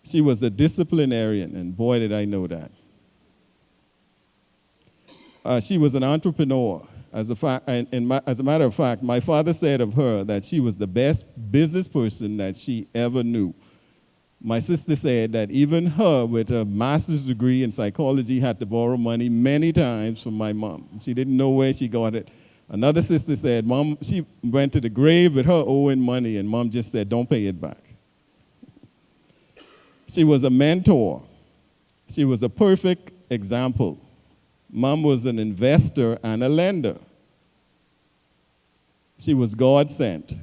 She was a disciplinarian, and boy, did I know that. She was an entrepreneur. As a matter of fact, my father said of her that she was the best business person that she ever knew. My sister said that even her, with a master's degree in psychology, had to borrow money many times from my mom. She didn't know where she got it. Another sister said, Mom, she went to the grave with her owing money, and Mom just said, don't pay it back. She was a mentor. She was a perfect example. Mom was an investor and a lender. She was God sent.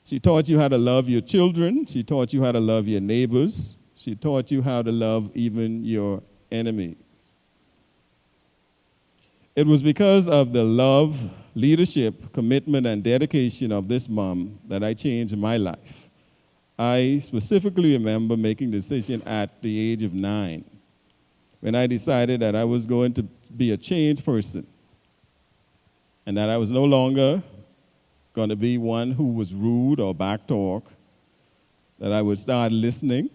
She taught you how to love your children. She taught you how to love your neighbors. She taught you how to love even your enemies. It was because of the love, leadership, commitment, and dedication of this mom that I changed my life. I specifically remember making the decision at the age of 9 when I decided that I was going to be a changed person and that I was no longer going to be one who was rude or backtalk, that I would start listening.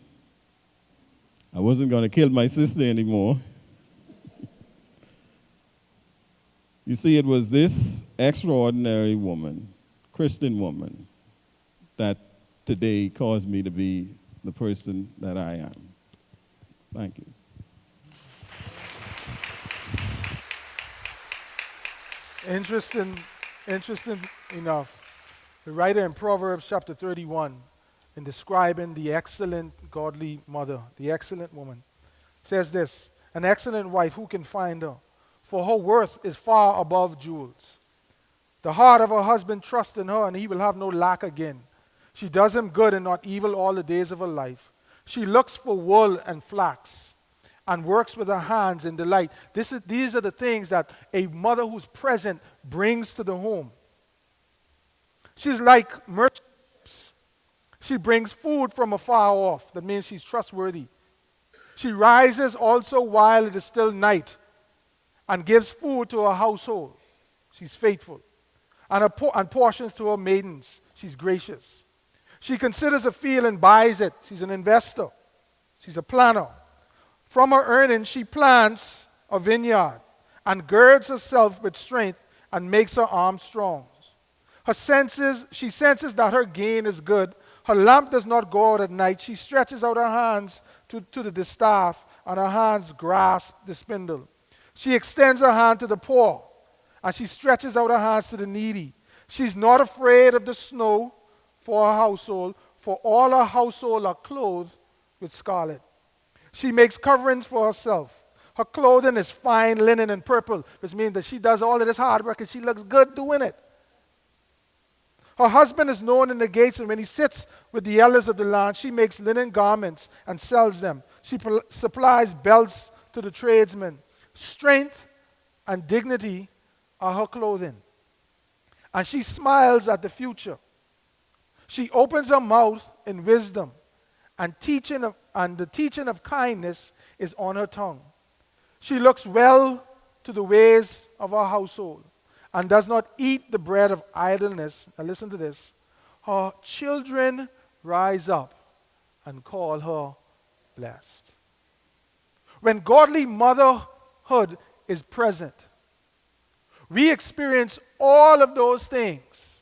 I wasn't going to kill my sister anymore. You see, it was this extraordinary woman, Christian woman, that today caused me to be the person that I am. Thank you. Interesting enough. The writer in Proverbs chapter 31, in describing the excellent godly mother, the excellent woman, says this: an excellent wife, who can find her? For her worth is far above jewels. The heart of her husband trusts in her, and he will have no lack again. She does him good and not evil all the days of her life. She looks for wool and flax and works with her hands in delight. These are the things that a mother who's present brings to the home. She's like merchants. She brings food from afar off. That means she's trustworthy. She rises also while it is still night and gives food to her household. She's faithful. And portions to her maidens. She's gracious. She considers a field and buys it. She's an investor. She's a planner. From her earnings, she plants a vineyard and girds herself with strength and makes her arms strong. She senses that her gain is good. Her lamp does not go out at night. She stretches out her hands to the distaff, and her hands grasp the spindle. She extends her hand to the poor, and she stretches out her hands to the needy. She's not afraid of the snow for her household, for all her household are clothed with scarlet. She makes coverings for herself. Her clothing is fine linen and purple, which means that she does all of this hard work and she looks good doing it. Her husband is known in the gates, and when he sits with the elders of the land, she makes linen garments and sells them. She supplies belts to the tradesmen. Strength and dignity are her clothing. And she smiles at the future. She opens her mouth in wisdom, and the teaching of kindness is on her tongue. She looks well to the ways of her household and does not eat the bread of idleness. Now listen to this. Her children rise up and call her blessed. When godly motherhood is present, we experience all of those things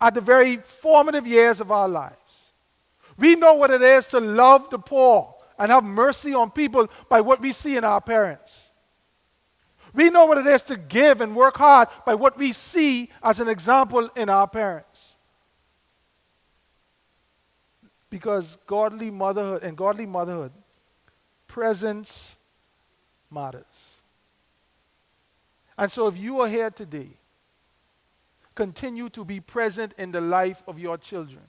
at the very formative years of our lives. We know what it is to love the poor and have mercy on people by what we see in our parents. We know what it is to give and work hard by what we see as an example in our parents. Because godly motherhood, presence matters. And so if you are here today, continue to be present in the life of your children.